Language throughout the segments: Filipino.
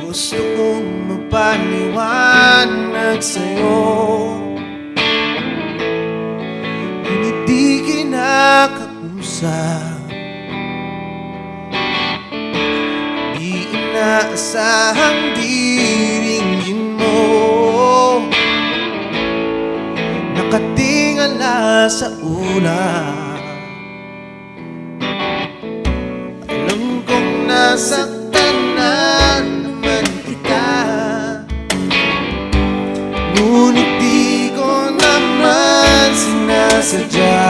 Gusto kong magpaliwanag sa'yo, ngunit di kinakausap. Di inaasahang diringgin mo, nakatingala sa ulan. Alam kong nasaktan na naman kita, ngunit di ko naman sinasadya.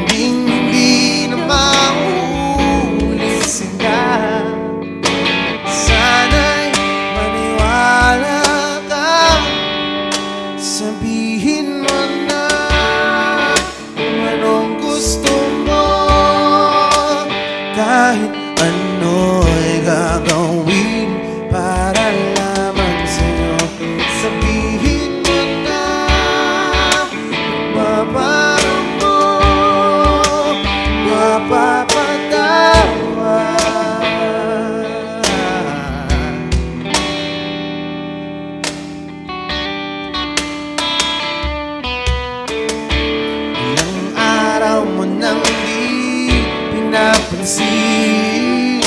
Hindi na mauulit sila. Sana'y maniwala ka, sabihin mo na kung anong gusto mo. Kahit ano'y gagawin para lamang sa'yo. Sabihin mo na mapaparam mo, mapapatawa. Ilang araw mo nang di pinapansin,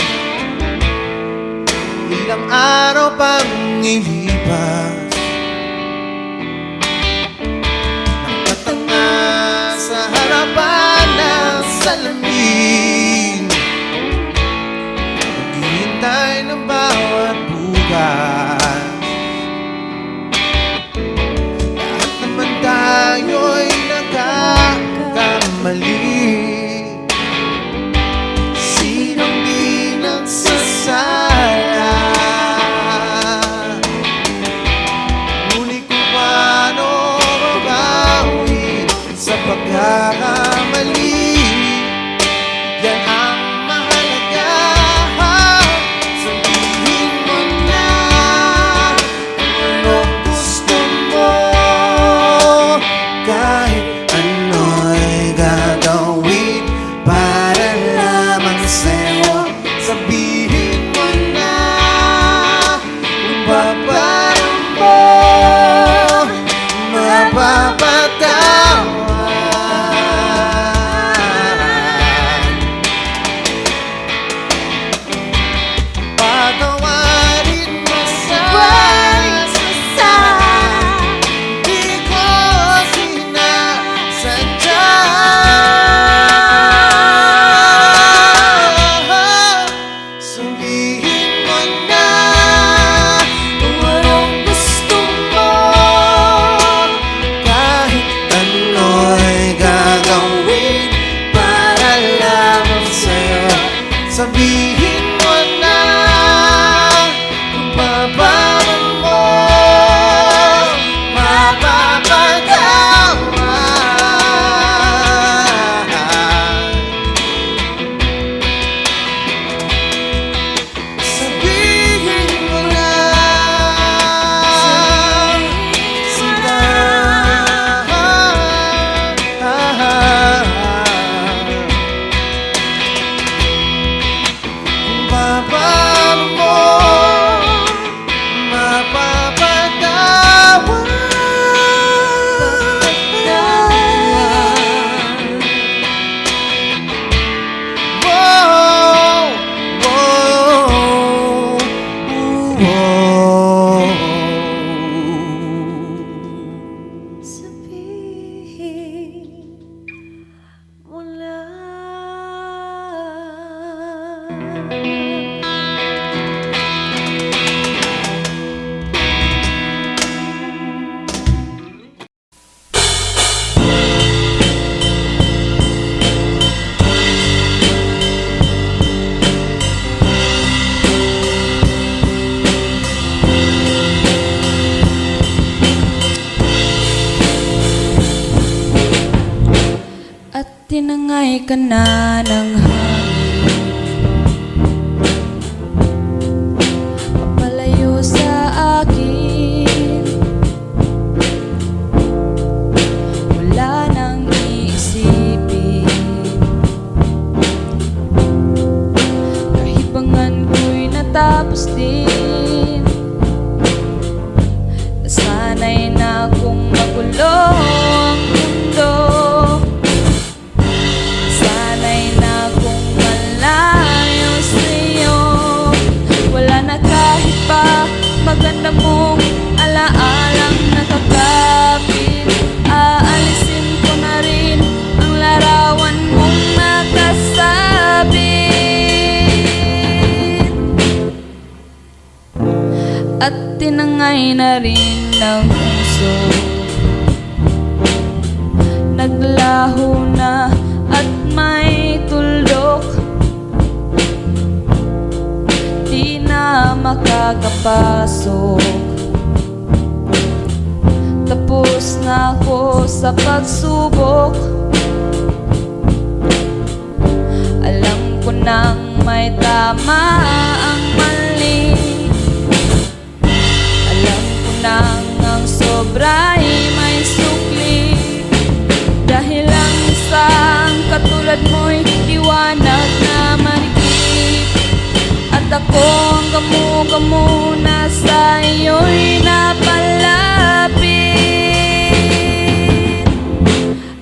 ilang araw pang ilipas, nakatanga sa harapan ng salamin, naghihintay ng bawat bukas. Lahat naman tayo'y nagkakamali, sinong di nagsasala. Ngunit kung paano mabawi sa pagkakamali, yan ang mahalaga. Sabihin mo na kung anong gusto mo, kahit ano'y gagawin para lamang sa'yo. Sabihin mo na kung paparam mo, mapapatawa. Patawarin mo sa di ko sinasadya. Sabihin mo na kung anong gusto mo, kahit ano'y gagawin para lamang sa'yo. Sabihin mo na kung paparam mo, mapapatawa. Sabihin mo na sila. Kung paparam mo, mapapatawa. Whoa, whoa, whoa. Sabihin mo na. At tinangay ka na ng hangin, papalayo sa akin. Wala nang iisipin, kahibangan ko'y nata magulo ang mundo. Sana'y na kung malayo sa'yo. Wala na kahit pa maganda mong alaalang nakakapit. Aalisin ko na rin ang larawan mong nakasabit. At tinangay na rin ng puso. Naglaho na at may tuldok. Di na makakapasok. Tapos na ako sa pagsubok. Alam ko nang may tama ang mali. Alam ko nang ang sobra'y may sukli. Dahil ang isang katulad mo'y liwanag na marikit. At ako ang gamo-gamo na sa iyo'y napalapit.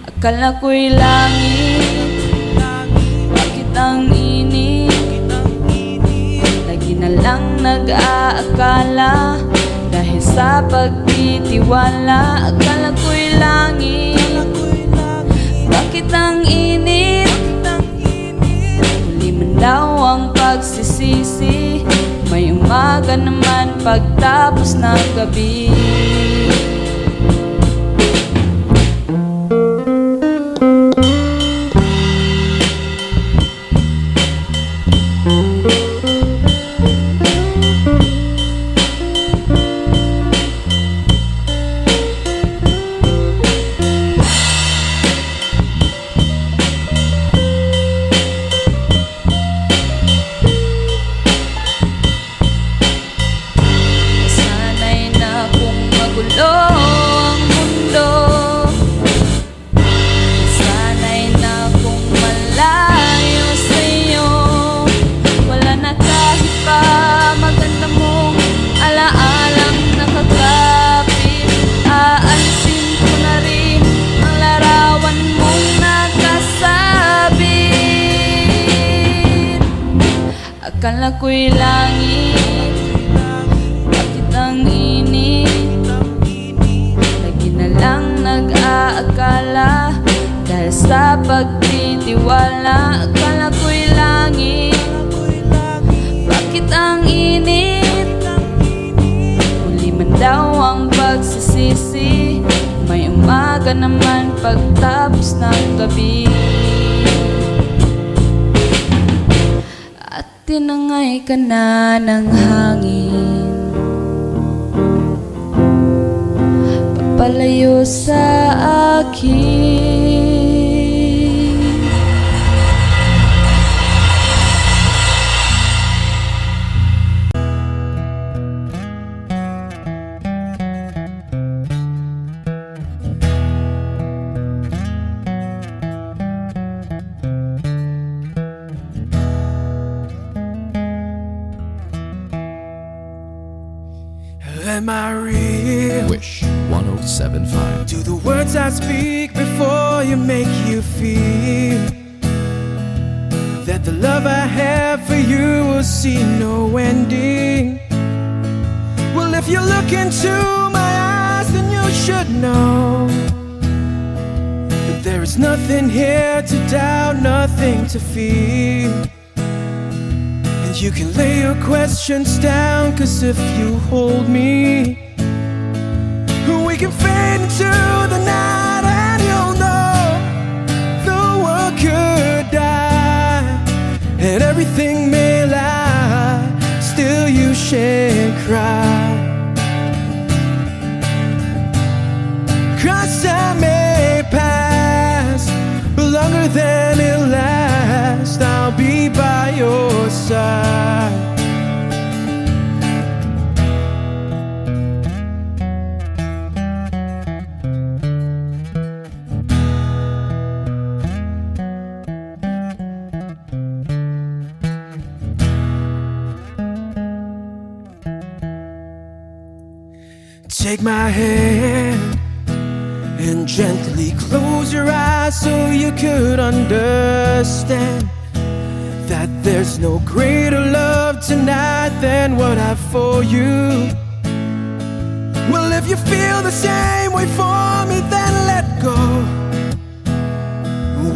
Akala ko'y langit, bakit ang init? Lagi na lang nag-aakala dahil sa pagtitiwala. Akala ko'y langit, bakit ang init? Huli man daw ang pagsisisi. May umaga naman pagtapos ng gabi. Ang mundo. Sana'y na kung malayo sa'yo. Wala na kahit pa maganda mong alaalang nakakapit. Aalisin ko na rin ang larawan mong nakasabit. Akala ko'y langit, bakit ang init? Lang nag-aakala dahil sa pagtitiwala. Akala ko'y langit, bakit ang init? Huli man daw ang pagsisisi. May umaga naman pagtapos ng gabi. At tinangay ka na ng hangin, palayo sa akin. Am I real? Wish 1075. Do the words I speak before you make you feel that the love I have for you will see no ending? Well, if you look into my eyes, then you should know that there is nothing here to doubt, nothing to fear. And you can lay your questions down, 'cause if you hold me, we can fade into the night, and you'll know the world could die and everything may lie, still you shan't cry. 'Cause time may pass, but longer than it'll last, I'll be by your side. Take my hand, and gently close your eyes so you could understand that there's no greater love tonight than what I have for you. Well, if you feel the same way for me, then let go.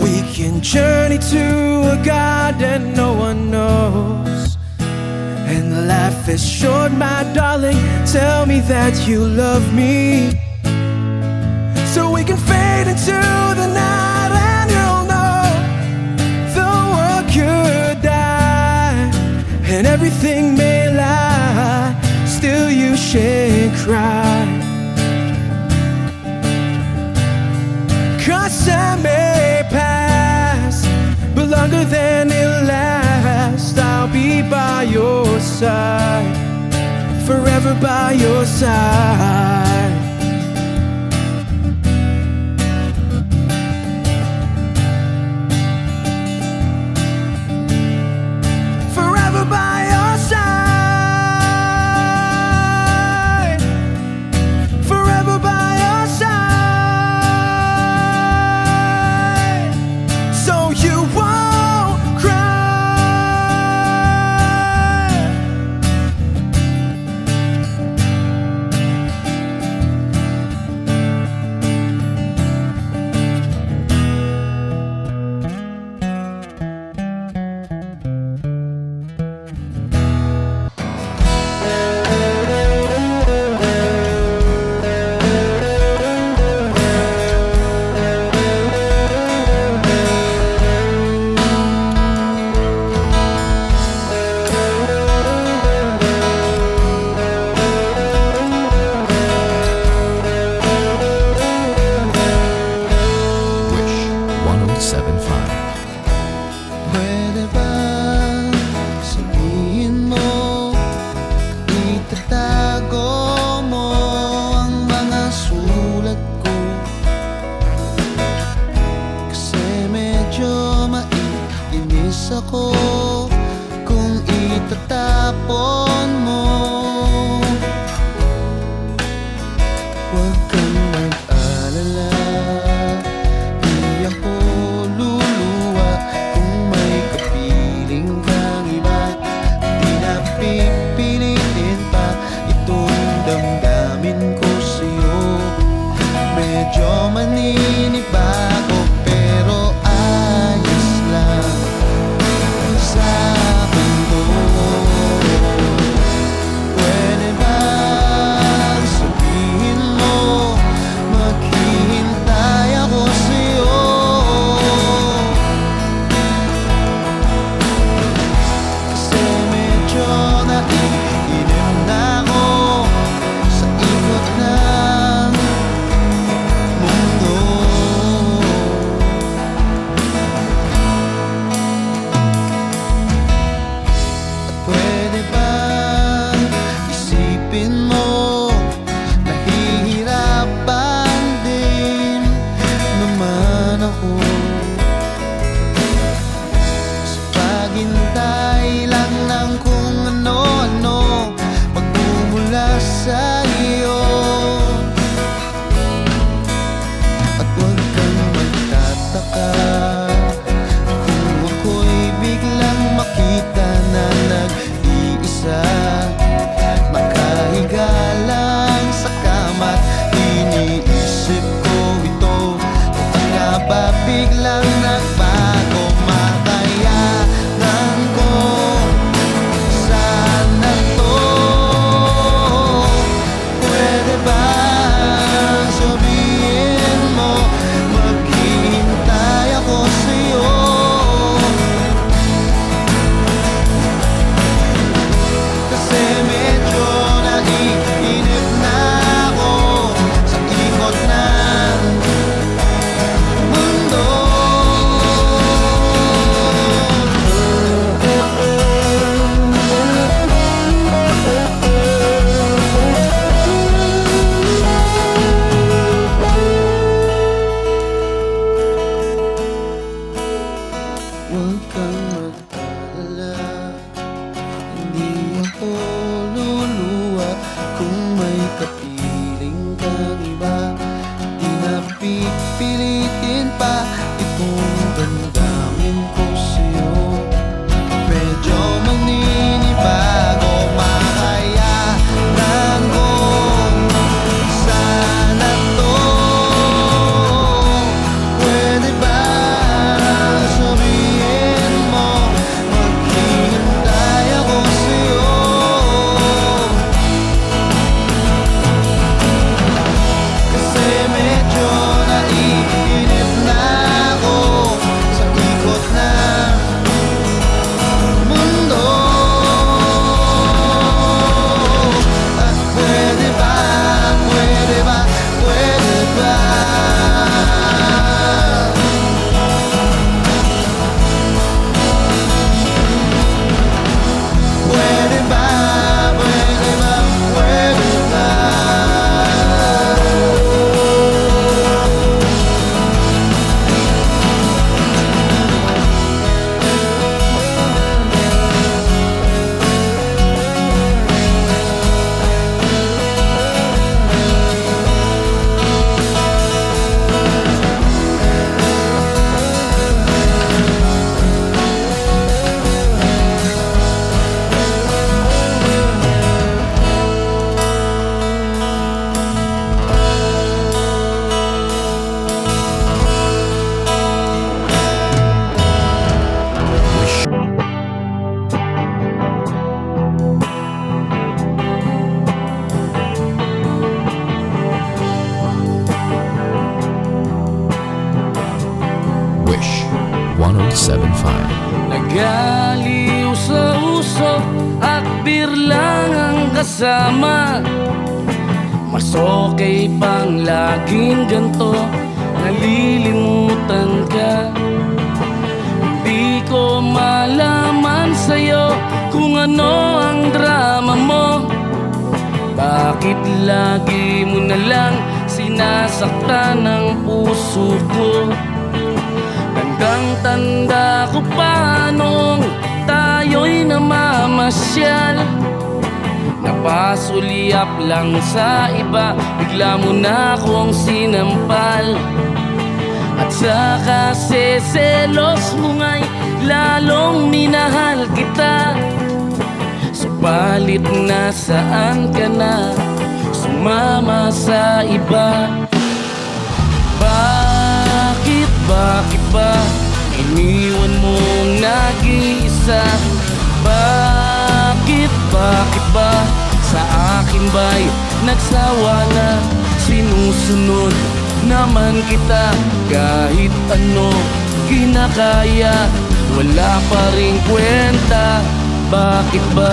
We can journey to a garden no one knows. And life is short, my darling, tell me that you love me, so we can fade into the night and you'll know the world could die and everything may lie, still you shan't cry. 'Cause time may pass, but longer than it'll last, I'll be by your side, forever by your side. Forever by your side, forever by your side, so you won't cry. Wish 1075. Pwede ba sabihin mo, itatago mo ang mga sulat ko? Kasi medyo maiinis ako kung itatapon mo. Huwag kang mag-alala, di ako luluwa kung may kapiling kang iba. Di na pipilitin pa itong damdamin ko sa'yo. Medyo maninibago pero ayos lang sa mundo. Pwede ba sabihin mo, maghihintay ako sa'yo? Kasi medyo naiinim na ako sa ikot ng mundo. At pwede ba isipin mo, nahihirapan din naman ako sa paghintay lang ng kung ano-ano magmumula sa iyo. At huwag kang magtataka kung ako'y biglang makita na nag-iisa, makahiga lang sa kama't iniisip ko ito. Kung nga ba biglang nagbago, makayanan ko sana to. Pwede ba sabihin mo, maghihintay ako sa'yo? Kasi medyo naiinip na ako sa ikot ng mundo. Huwag kang mag-alala, hindi ako luluwa kung may kapiling kang iba. Di na Nagaliw sa usok at beer lang ang kasama. Mas okay pang laging ganto, nalilimutan ka. Hindi ko malaman sa'yo kung ano ang drama mo. Bakit lagi mo na lang sinasaktan ang puso ko? Tandang-tanda ko pa noong tayo'y namamasyal. Napasulyap lang sa iba, bigla mo na akong sinampal. At sa kasi selos mo nga'y lalong minahal kita. Subalit nasaan ka na, sumama sa iba. Bakit ba iniwan mong nag-iisa? Bakit ba sa akin ba'y nagsawa na? Sinusunod naman kita kahit ano kinakaya, wala pa ring kwenta. Bakit ba?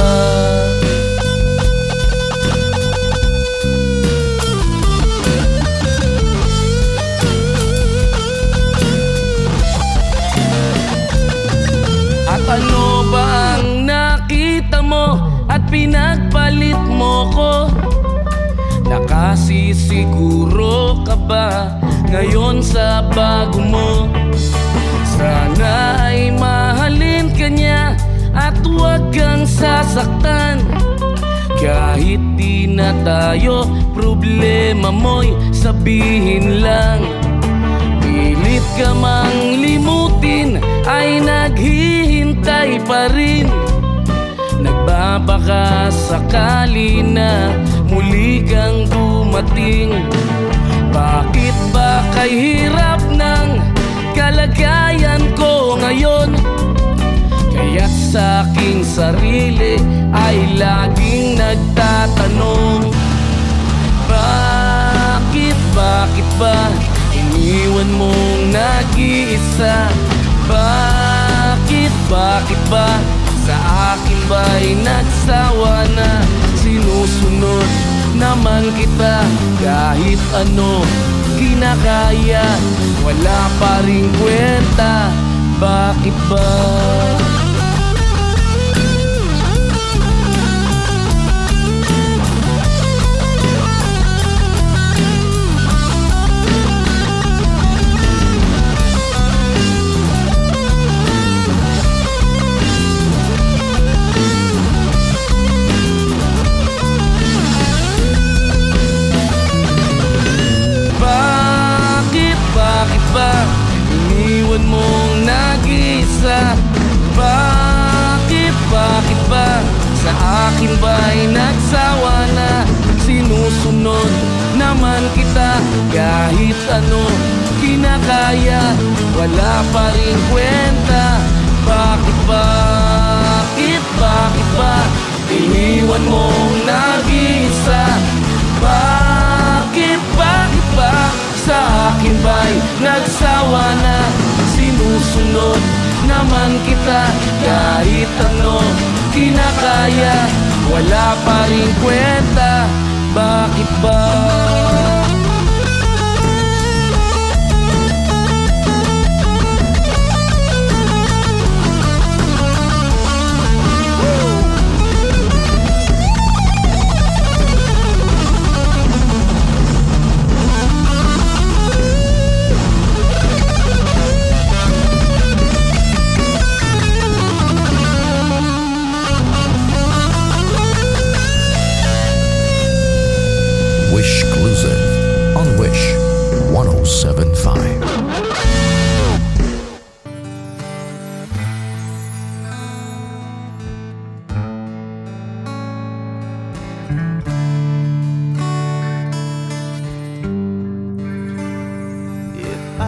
At ano ba ang nakita mo at pinagpalit mo ko? Nakasisiguro ka ba ngayon sa bago mo? Sana ay mahalin ka niya at huwag kang sasaktan. Kahit di na tayo, problema mo'y sabihin lang. Pilit ka mang limutin ay naghihintay pa rin. Nagbabaka sakali na muli kang dumating. Bakit ba kay hirap ng kalagayan ko ngayon? Kaya't sa aking sarili ay laging nagtatanong, bakit ba iniwan mong nag-iisa? Bakit ba sa akin ba'y nagsawa na? Sinusunod naman kita kahit ano kinakaya, wala pa ring kwenta. Bakit ba? Bakit ba iniwan mong nag-iisa? Bakit ba sa akin ba'y nagsawa na? Sinusunod naman kita kahit ano kinakaya, wala pa rin kwenta. Bakit ba iniwan mong nag-iisa? Bakit ba sa akin ba'y nagsawa na? Sinusunod naman kita kahit ano kinakaya, wala pa rin kwenta. Bakit ba? Wish Exclusive on Wish 1075. If I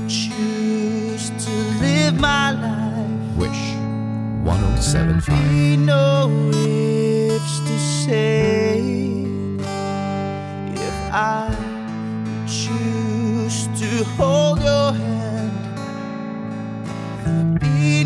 choose to live my life, Wish 1075. be no ifs to say. If I choose to hold your hand, there'll be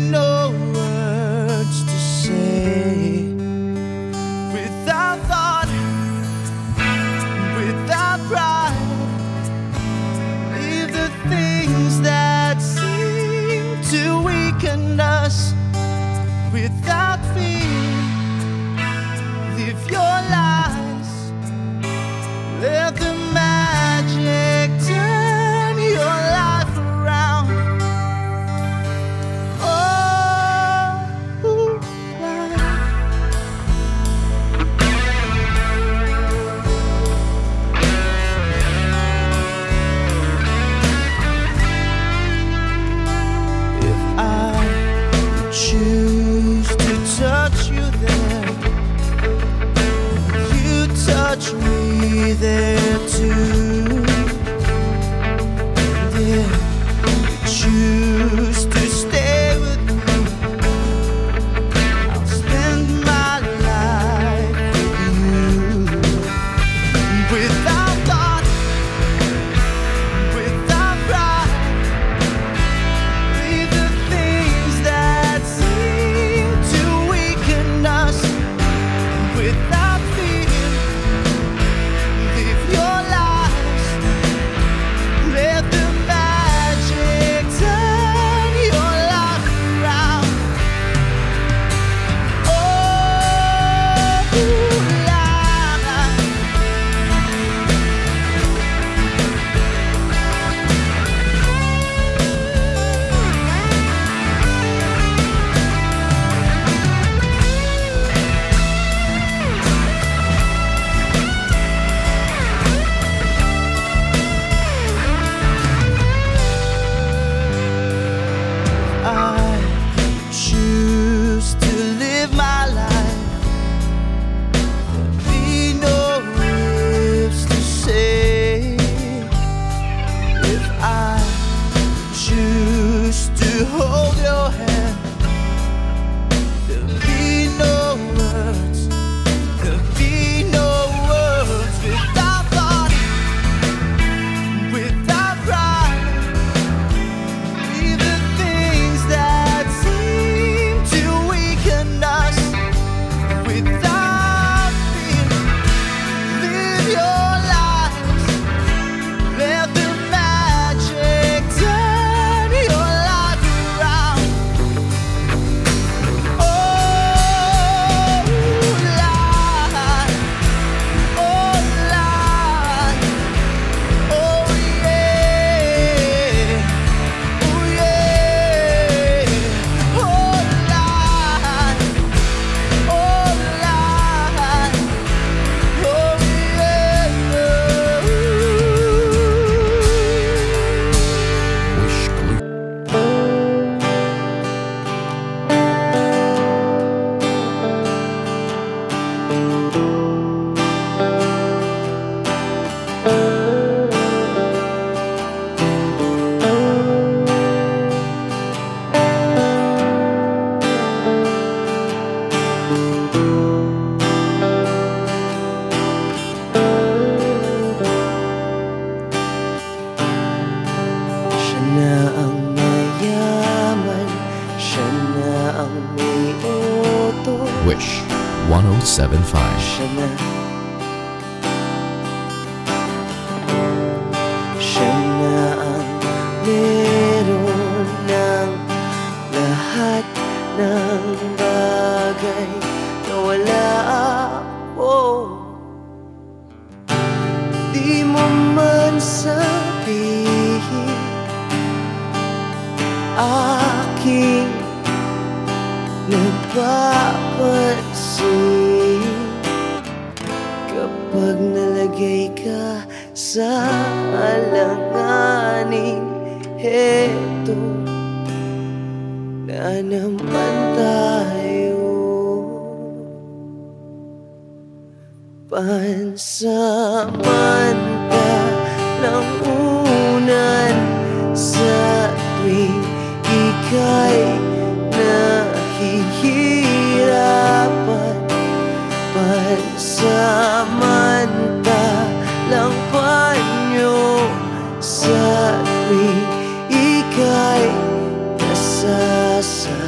without fear. Live your lives, let the magic turn your life around. Oh, life. If I choose to touch you there, you touch me there too. And if you choose to stay with me, I'll spend my life with you. Without thought, without pride, leave the things that seem to weaken us. Without fear, live your lives, let the magic turn your life around. Oh, life. I choose to live my life. There'll be no ifs to say. If I choose to hold your hand, there'll be no words. There'll be no words without thought, without pride. Leave the things that seem to weaken us. Without fear, live your lives, let the magic turn your life around. Oh, life, oh, life, oh, yeah. Oh yeah, oh life, oh life, oh yeah. Wish Glue. Siya na ang mayaman, siya na ang may utos. Wish 1075. Siya na. Siya na ang meron ng lahat ng bagay na wala ako. Di mo man sabihin aking nagpapansin kapag nalagay ka sa alanganin. Heto na naman tayo, pansamantalang unan sa tuwing ika'y nahihirapan. Pansamantalang panyo sa tuwing ika'y nasasaktan.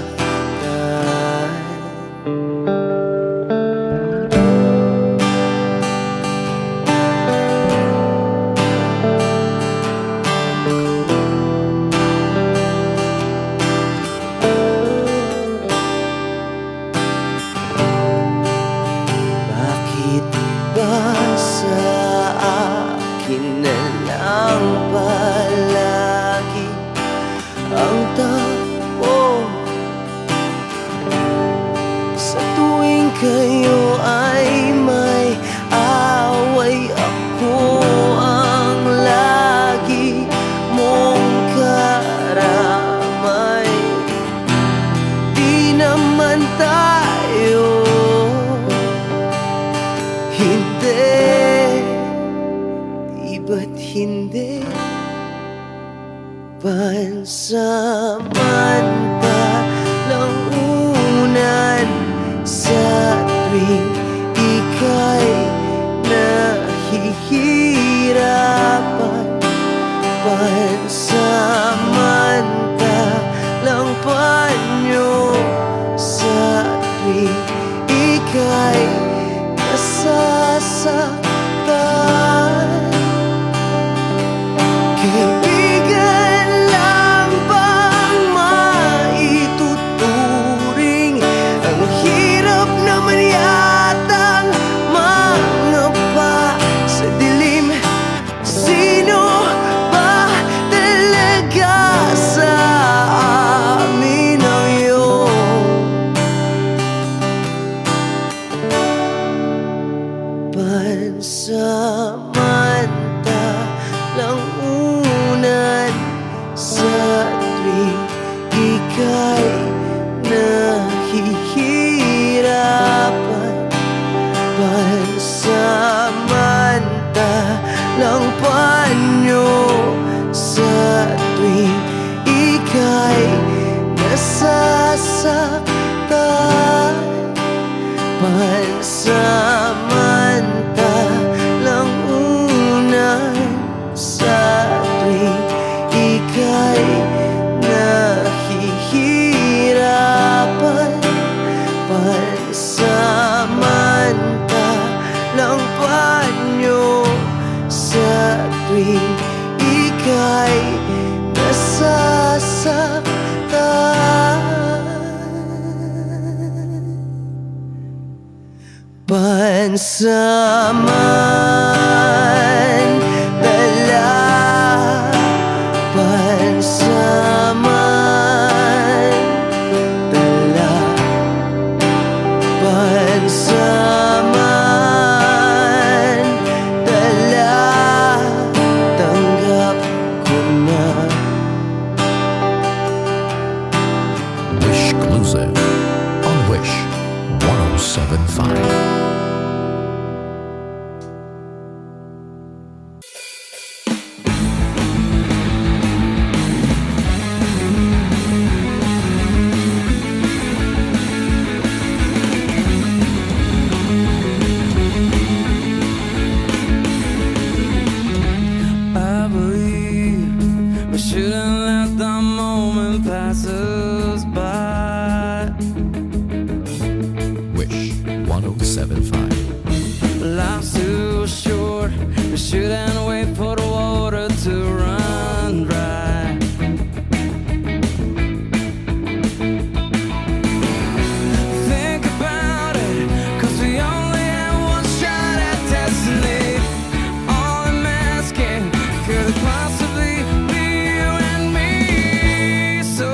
naman tayo. Hindi, di ba't hindi? Pansamantalang unan sa tuwing ika'y nahihirapan. Pansamantalang panyo sa tuwing ika'y nasasaktan. Kaibigan lang bang maituturing? Ang hirap naman yatang mangapa sa dilim. Sino ba talaga sa amin ang iyong pansamantalang unan sa tuwing ika'y nahihirapan? Pansamantalang panyo sa tuwing ika'y nasasaktan. Pansamantalang unan sa tuwing ika'y nahihirapan. Pansamantalang panyo sa tuwing ika'y nasasaktan. Pansamantala, pansamantala, pansamantala, tanggap ko na. Wish Exclusive on Wish 1075. I believe we shouldn't let the moment pass us by. Wish 1075. Life's too short, we shouldn't wait for the water to run dry. Think about it, 'cause we only have one shot at destiny. All I'm asking, could it possibly be you and me? So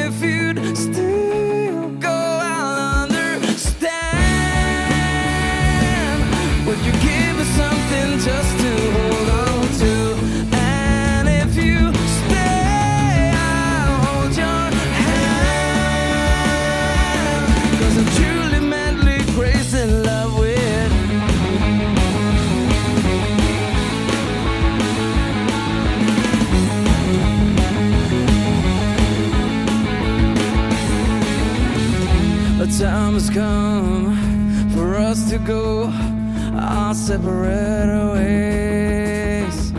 if you'd still go, I'll understand. Would you give us something just to hold on to? And if you stay, I'll hold your hand. 'Cause I'm truly, madly crazy in love with. The time has come for us to go our separate ways.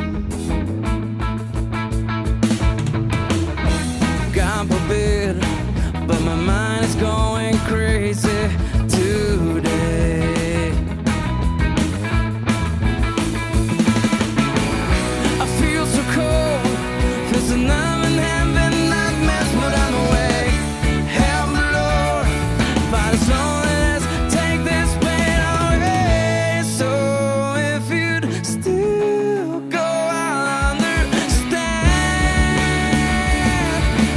God forbid, but my mind is going crazy today. I feel so cold, feel so numb and having nightmares, but I'm awake. Help me, Lord, find us loneliness, take this pain away. So if you'd still go, I'll understand.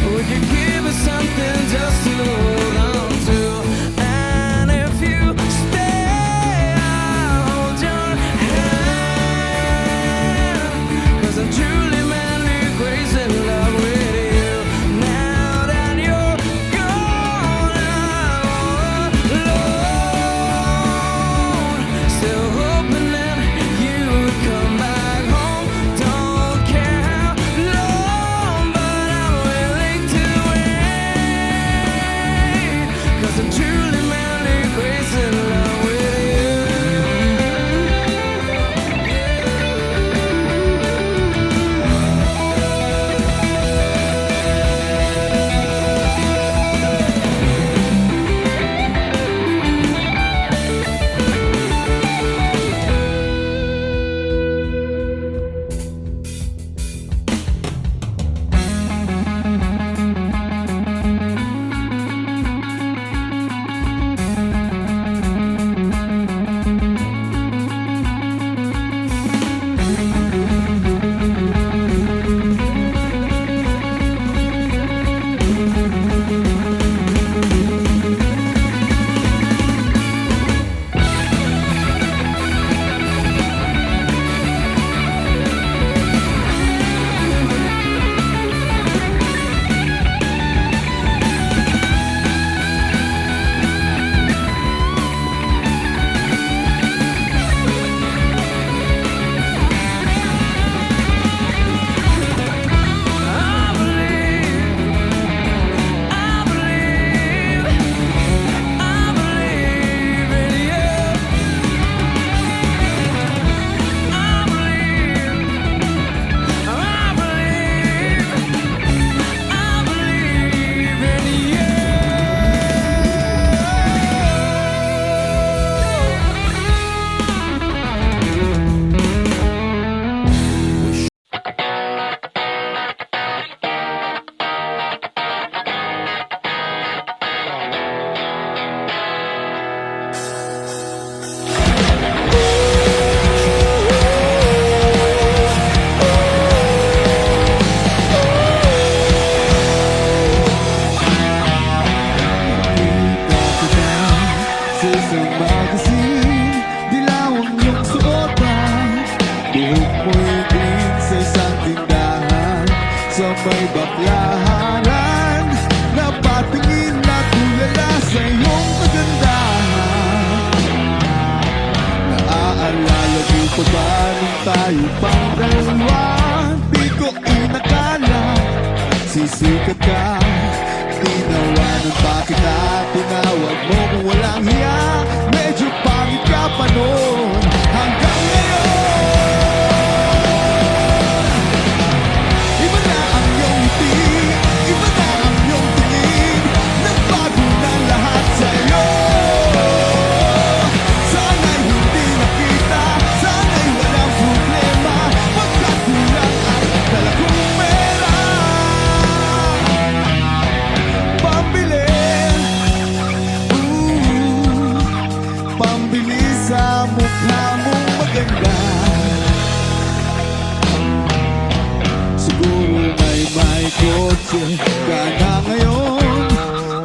Would you give us something just to hold on to? And may baklaran na patingin na tulala sa iyong kagandahan. Naaalala mo pa ba nung tayo pang dalawa? Di ko inakala sisikat ka. Tinawanan pa kita, tinawag mo kung walang hiya. Medyo pangit ka pa noon hanggang ngayon. Iba na ang iyong ngiti, iba na ang iyong tingin. Nagbago na lahat sa'yo. Sana'y hindi nakita, sana'y walang problema. Pagkat kulang ang dala kong pera pambili, pambili sa mukha mong maganda. Siguro may kotse ka na ngayon,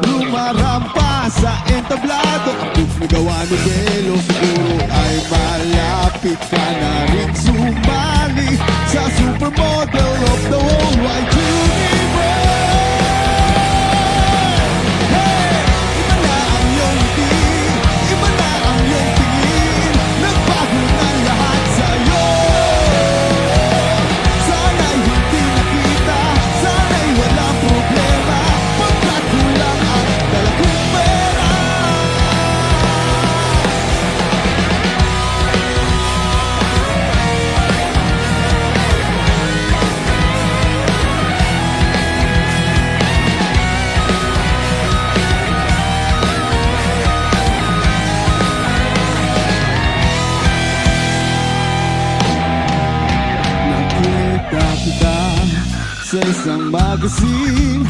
lumarampa sa entablado. Ang boots na gawa ni Belo, siguro ay malapit ka na rin sumali sa supermodel of the whole wide universe. Hey! Iba na ang iyong ngiti, iba na ang iyong tingin. Nagbago na lahat sa'yo. Sana'y hindi nakita, sana'y walang problema. Pagkat kulang ang dala kong pera. Nakita kita sa isang magazine,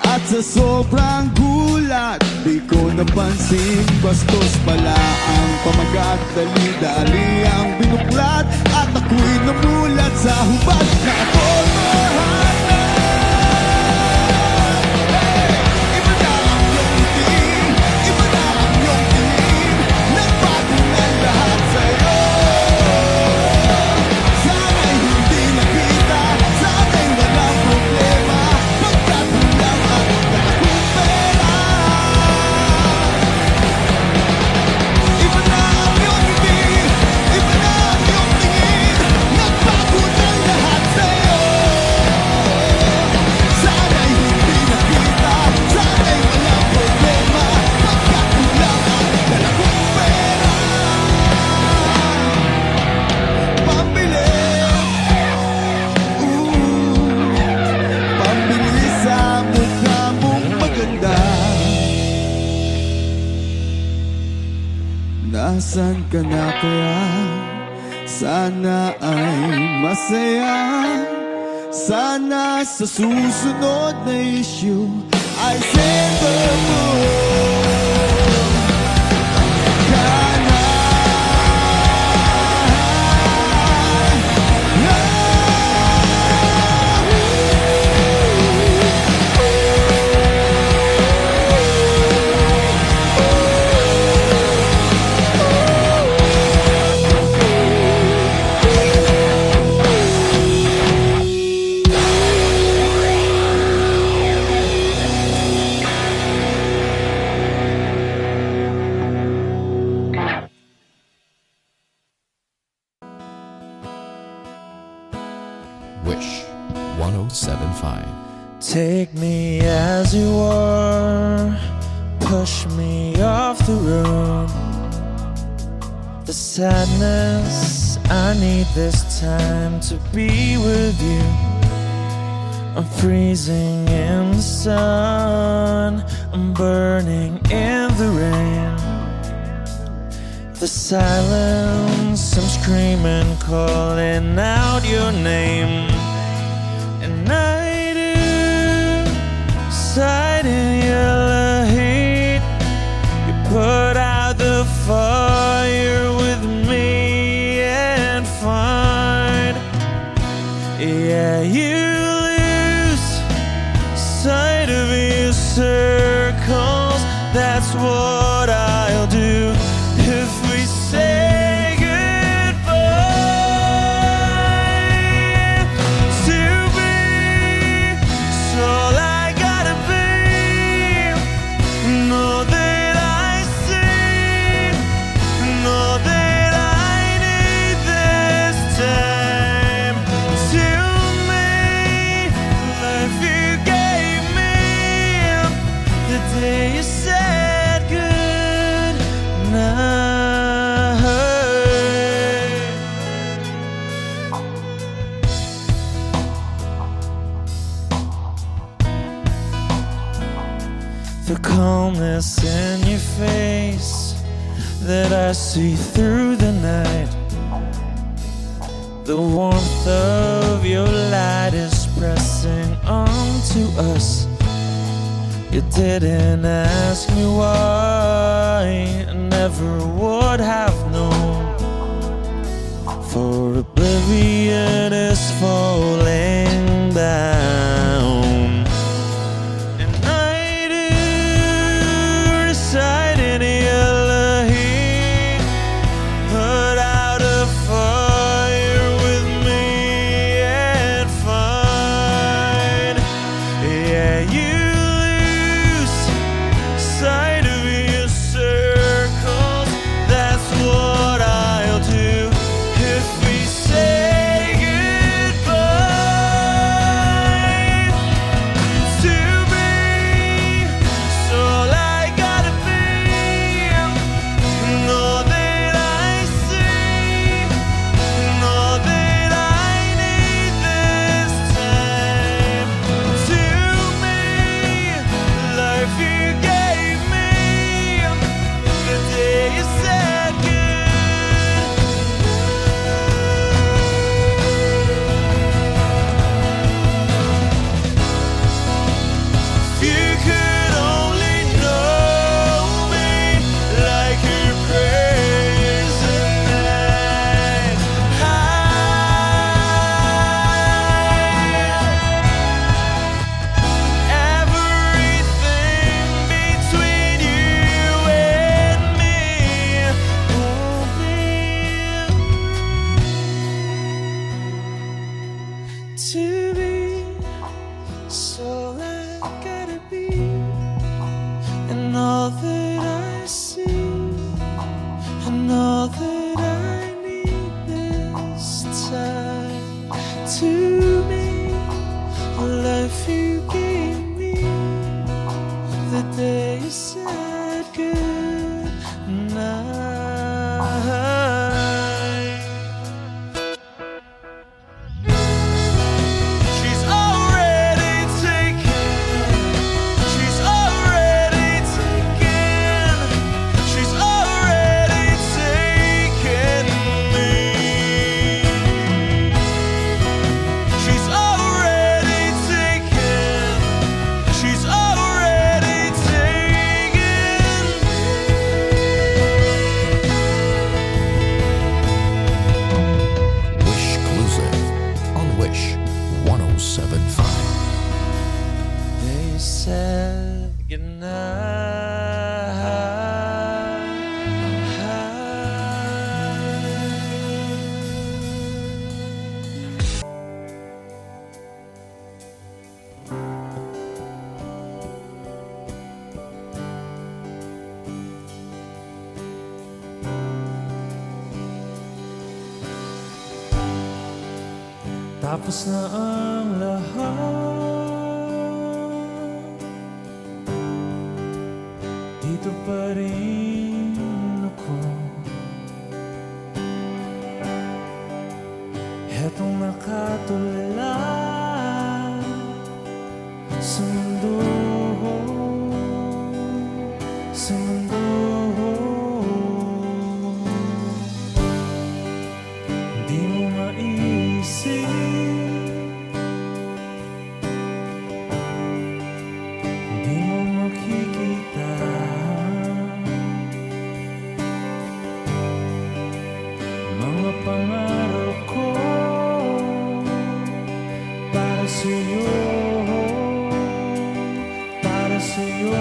at sa sobrang gulat di ko napansin. Bastos pala ang pamagat, dali-dali ang binuklat. At ako'y namulat sa hubad na atormahan na. Hey! Iba na ang iyong ngiti, iba na ang iyong tingin. Nagbago na lahat sa'yo. Sana'y hindi nakita, sana'y walang problema. Pagkat kulang ang dala kong pera. Iba na ang iyong ngiti, iba na ang iyong tingin. Nagbago na lahat sa'yo. Sana'y hindi nakita, sana'y walang problema. Pagkat kulang ang dala kong pera. Pambili, pambili sa mukha mong maganda. Nasaan ka na kaya? Sana ay masaya. Sana sa susunod na issue ay Sailor Moon ka na. Wish 1075. Take me as you are, push me off the room. The sadness, I need this time to be with you. I'm freezing in the sun, I'm burning in the rain. The silence, I'm screaming, calling out your name. And I do sight in your heat. You put out the fire with me and find, yeah, you lose sight of your circles. That's what I'll do if we say goodbye. To be It's in your face that I see through the night. The warmth of your light is pressing onto us. You didn't ask me why, I never would have known. For oblivion is falling down, and I do reside in Elohim. Put out a fire with me and find, yeah, you lose sight of your circles. That's what I'll do if we say goodbye to me. So all I gotta be, and all that I see, and all that I need this time. To me, life you gave me, the day you said if you could only know me like your prayers at night. Everything between you and me won't be to be. So I gotta be, and all that I see, and all that I need this time. To me, the life you gave me, the day you said good night. She's already taken. She's already taken. She's already taken me. She's already taken. She's already taken Wish Exclusive on Wish 1075. They said goodnight. Tapos na ang lahat, dito pa rin ako. Hetong nakatulala sa mundo, sa mundo. Di mo maisip, di mo makikita, mga pangarap ko para sa'yo, para sa'yo.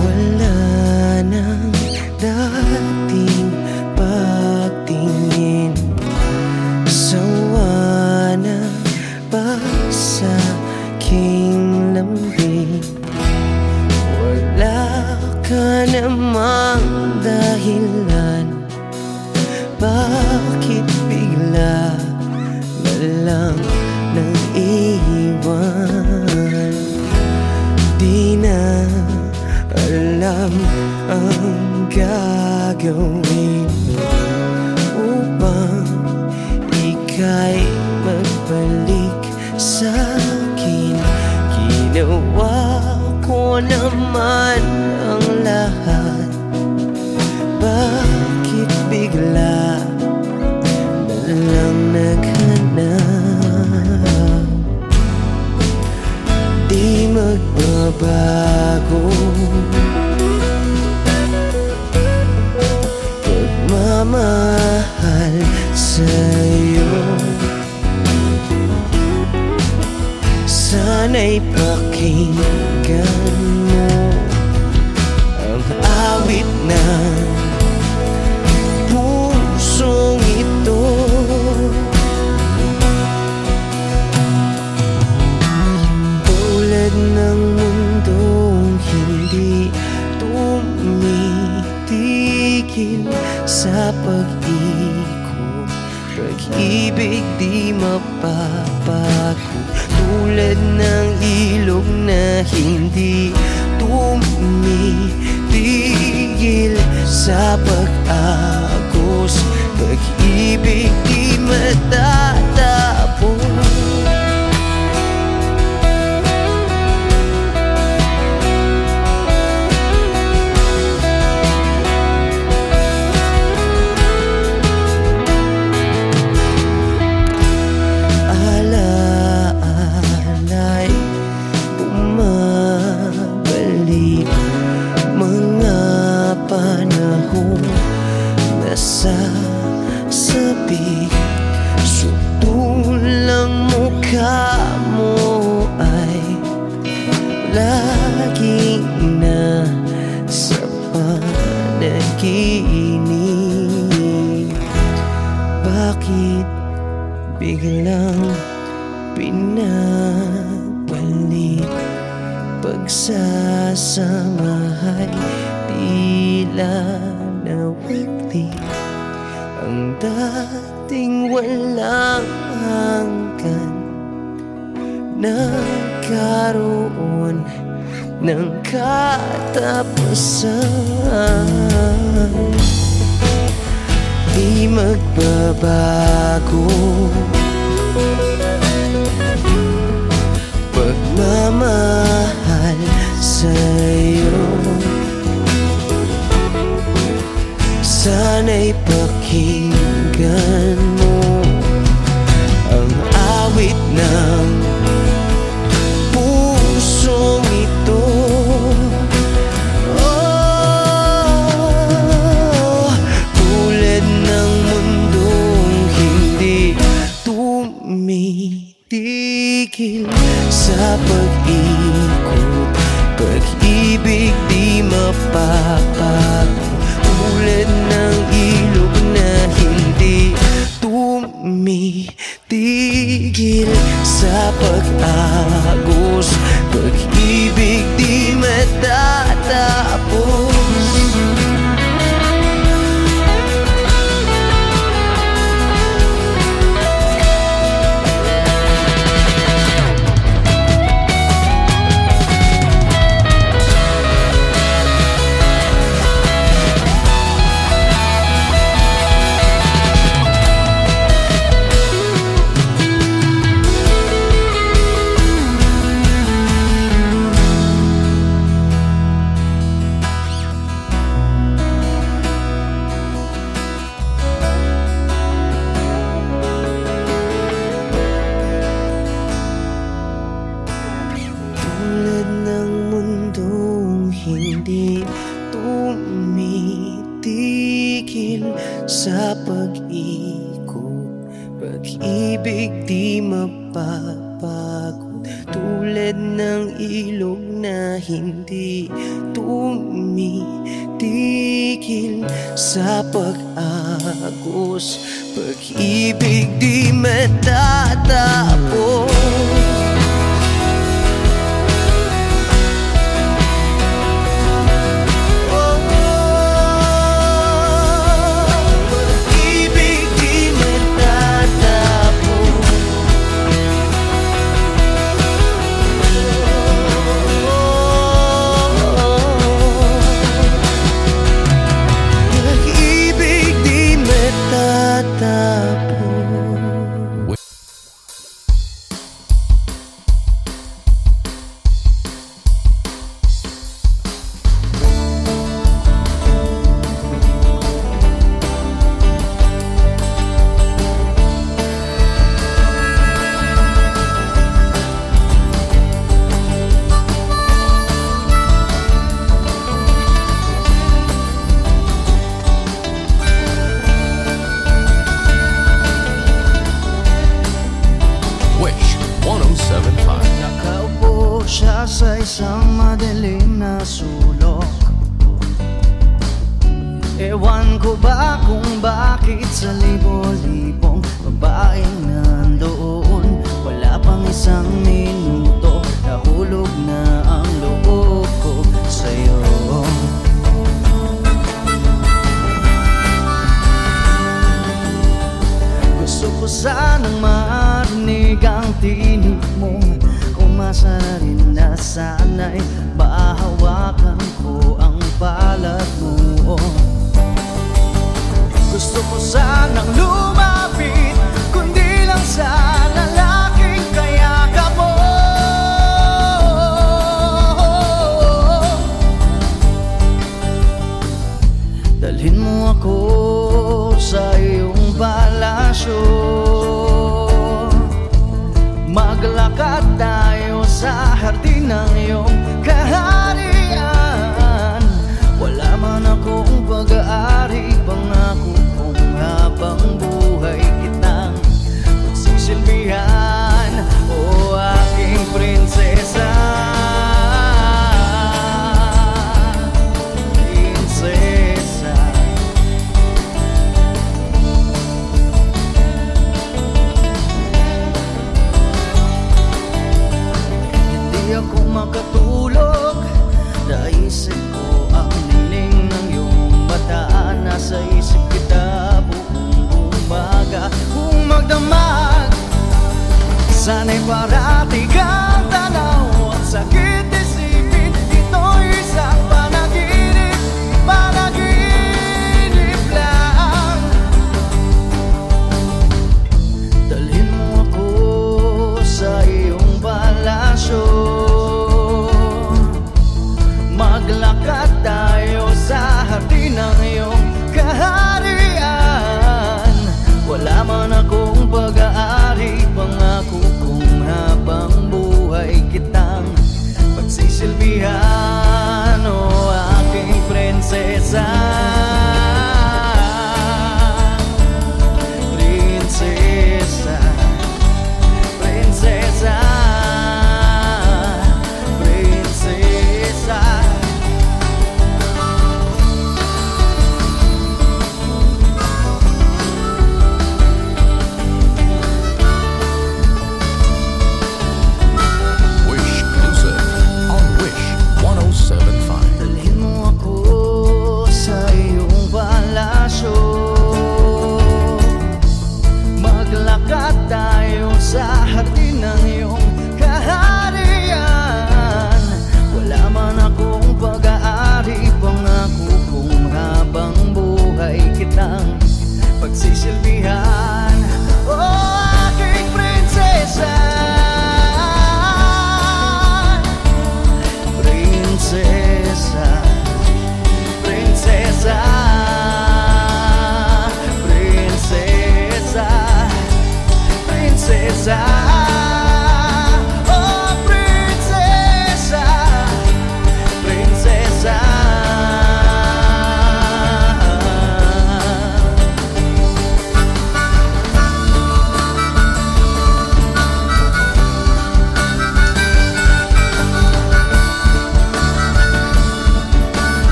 Wala nang dating pagtingin, sawa na ba sa aking lambing? Wala ka namang dahilan, bakit bigla na lang nang iwan? Di na alam ang gagawin upang ika'y magbalik sa'kin. Ginawa ko naman ang lahat, bakit bigla na lang naghanap? Di magbabago pagmamahal sa'yo. Sana'y pakinggan mo ang awit ng pusong ito. Tulad ng mundong hindi tumitigil sa pag-ikot, pag-ibig di mapapago. Tulad ng ilog na hindi tumitigil sa pag-agos, pag-ibig di matatapos. Alaala'y bumabalik, mga panahon nasasabi. Sutulang mukha mo ay laging nasa panaginip. Bakit biglang pinabalik? Pagsasamahay tila nawagli, ang dating walang hanggan nagkaroon ng katapusan. Di magbabago pagmamahal sa'yo. Sana'y pakinggan mo ang awit ng pusong ito. Tulad ng mundong hindi tumitigil sa pag-ikot, pag-ibig di mapapago. Tulad ng ilog na hindi tumitigil sa pag-agos, pag-ibig di matatapos. Tulad ng mundong hindi tumitigil sa pag-ikot, pag-ibig di mapapagod. Tulad ng ilog na hindi tumitigil sa pag-agos. Pag-ibig di matatapos. Pag-ibig di matatapos. Pag-ibig di matatapos. Wish 1075. Nakaupo siya sa isang madilim na sulok. Ewan ko ba kung bakit sa libo-libong babaeng nandoon, wala pang isang minuto, nahulog na ang loob ko sa'yo. Gusto ko sanang marinig ang tinig mo, umasa na rin na sana'y mahawakan ko ang balat mo. Gusto ko sanang lumapit, kundi lang sa lalaking kayakap mo. Dalhin mo ako sa iyong palasyo, maglakad tayo sa hardin ng iyong kaharian. Wala man akong pag-aari, pangako kong habang buhay kitang magsisilbihan, o aking prinsesa. Prinsesa. Hindi ako makatulog, naisip ko ang niling ng iyong mata. Nasa isip kita buong umaga, kung magdamag sana'y parati kang tanaw. At sakit isipin, ito'y isang panaginip, panaginip lang. Dalhin mo ako sa iyong palasyo, maglakad tayo sa hardin ng iyong kaharian. Wala man akong pag-aari, pangako kong habang buhay kitang pagsisilbihan, o aking prinsesa. Prinsesa. Prinsesa. Prinsesa. Wish Music on Wish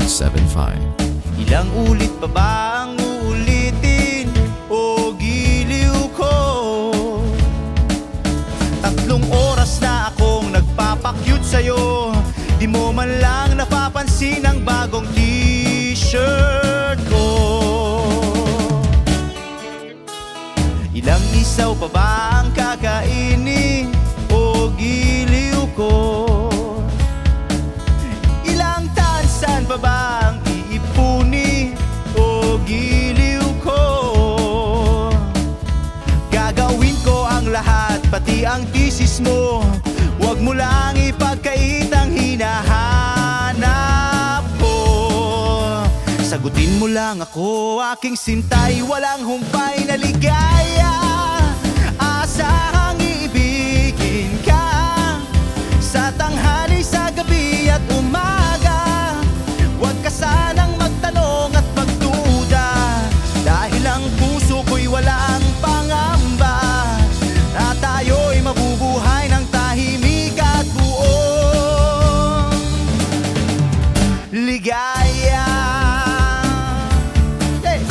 1075. Ilang ulit pa ba ang uulitin o giliw ko? 3 oras na akong nagpapakyut sa'yo, di mo man lang napapansin ang bagong t-shirt ko. Ilang isaw pa ba ang kakainin o giliw ko? Ilang tansan pa ba ang iipuni o giliw ko? Gagawin ko ang lahat, pati ang thesis mo. Huwag mo lang ipagkait ang hinahanap ko. Sagutin mo lang ako, aking sintay, walang humpay na ligaya. Asahang iibigin ka sa tanghali, sa gabi at umaga. Huwag ka sanang magtanong at magduda, dahil ang puso ko'y walang pangamba, na tayo'y mabubuhay ng tahimik at buong ligaya. Hey!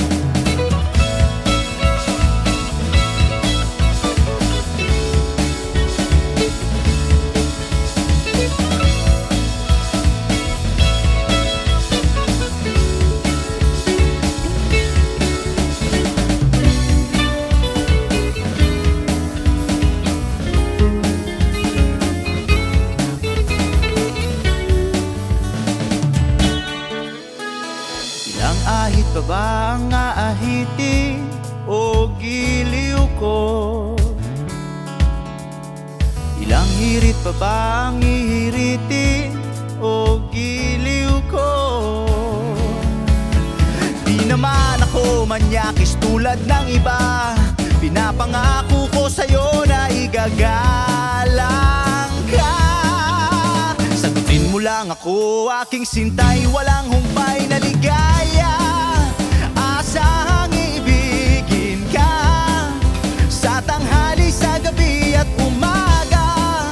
Ilang ahit pa ba ang aahitin o giliw ko? Ilang hirit pa ba ang ihiritin o giliw ko? Di naman ako manyakis tulad ng iba, pinapangako ko sa'yo na igagalang ka. Sagutin mo lang ako, aking sintay, walang humpay na ligaya. Asahang iibigin ka sa tanghali, sa gabi at umaga.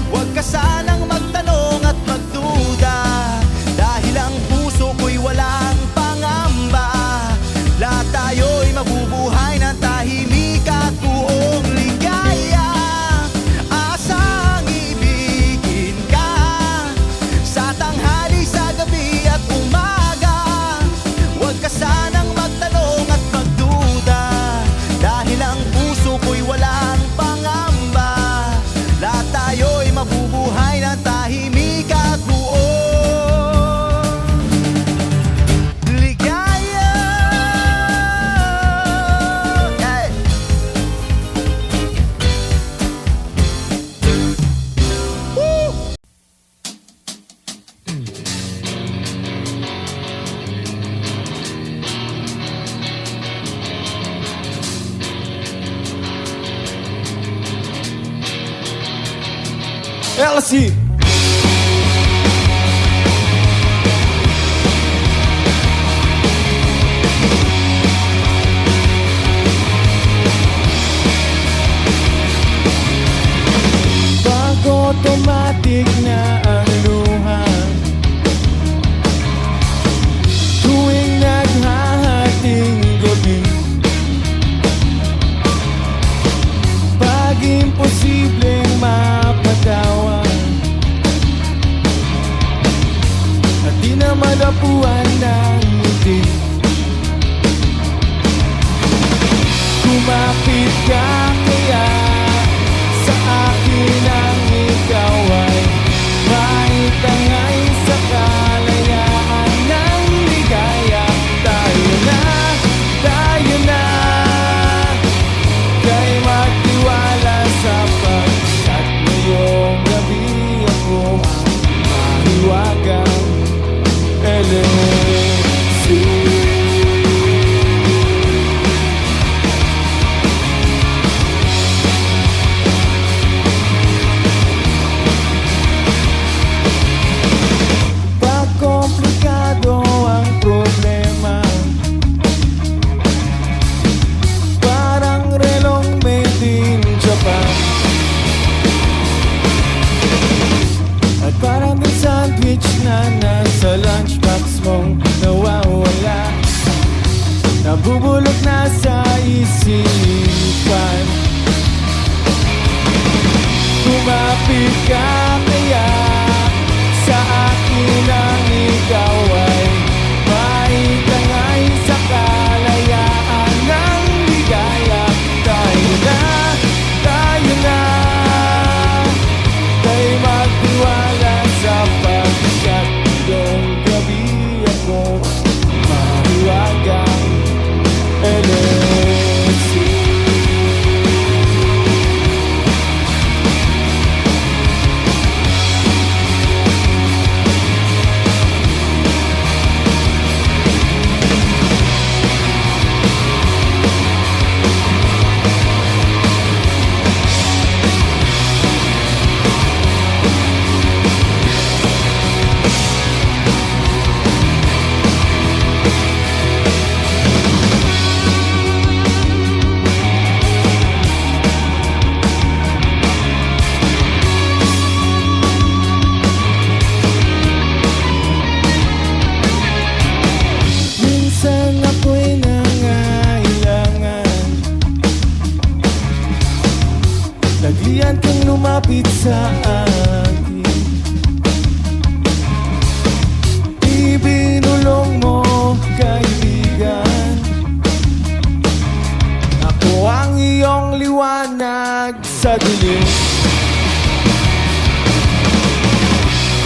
Huwag ka sanang magtanong at magduda, dahil ang puso ko'y walang pangamba. Lahat tayo'y mabubuhay ng tahimik at buong ligaya. Asahang iibigin ka sa tanghali, sa gabi at umaga. Huwag ka sanang magtanong at magduda, dahil ang puso ko'y walang pangamba. Lahat tayo'y mabubuhay ng tahimik at buong ligaya. Hey! Woo! LC. Pag-automatic na ang luha, tuwing naghahating gabi. Pag imposibleng mapatawan at di na malapuan ng ngiti, kumapit ka kaya sa akin ang ikaw ay maitangay sa kalayaan ng ligaya. Tayo na, kay magtiwala sapagkat ngayong gabi ako ang mahiwagang LC. Pagkomplikado ang problema, parang relong made in Japan, at parang may sandwich na nasa lunchbox mo. lumapit sa akin. Ibinulong mo, kaibigan, ako ang iyong liwanag sa dilim.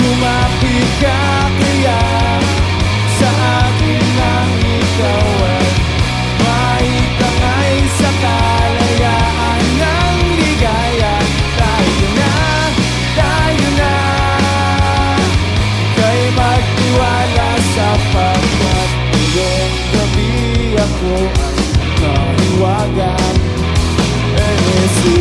Kumapit ka kaya sa akin lang ikaw ay maitangay sa kalayaan ng ligaya. Tayo na, kay magtiwala sapagkat ngayong gabi ako ang kahiwagan. NSU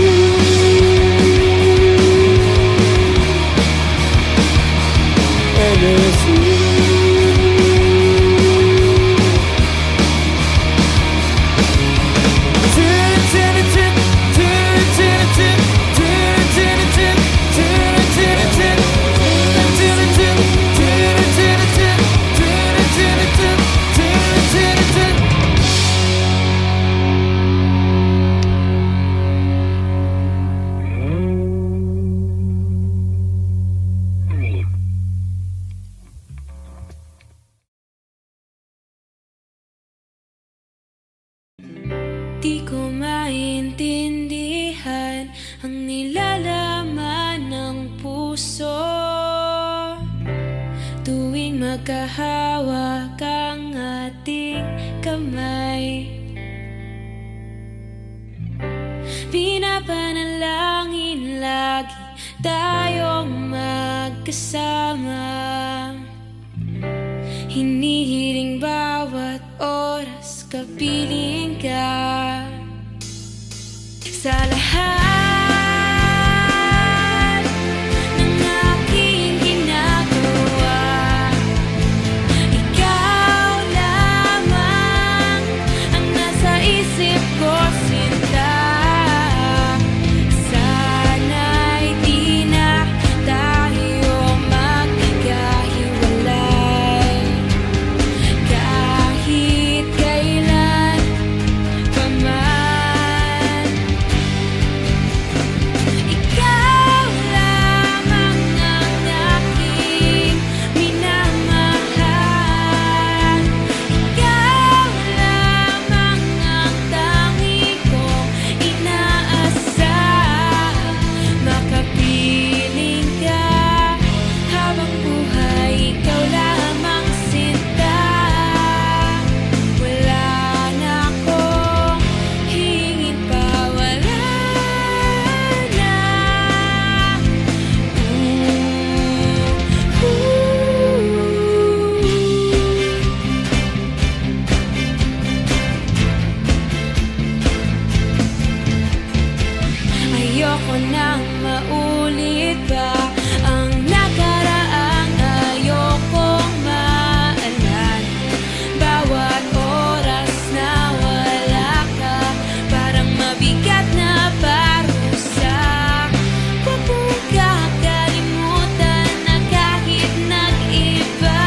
Di ko maintindihan ang nilalaman ng puso tuwing magkahawak ang ating kamay. Pinapanalangin lagi tayong magkasama, hinihiling bawat oras kapiling ka. Sa lahat ng aking ginagawa, ikaw lamang ang nasa isip ko, sinta. Sana'y di na tayo magkakahiwalay kahit kailan pa man. Ikaw lamang ang aking minamahal. Ikaw lamang ang tangi kong inaasam. Makapiling ka habang buhay, ikaw lamang sinta. Wala na akong hingin pa, wala na. Ayoko nang maulit pa ang nakaraang ayokong maalala. Bawat oras na wala ka, parang mabigat na parusa. Huwag mong kakalimutan na kahit nag-iba,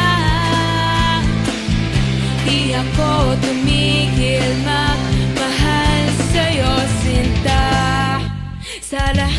di ako tumigil magmahal sa'yo, sinta. Sa lahat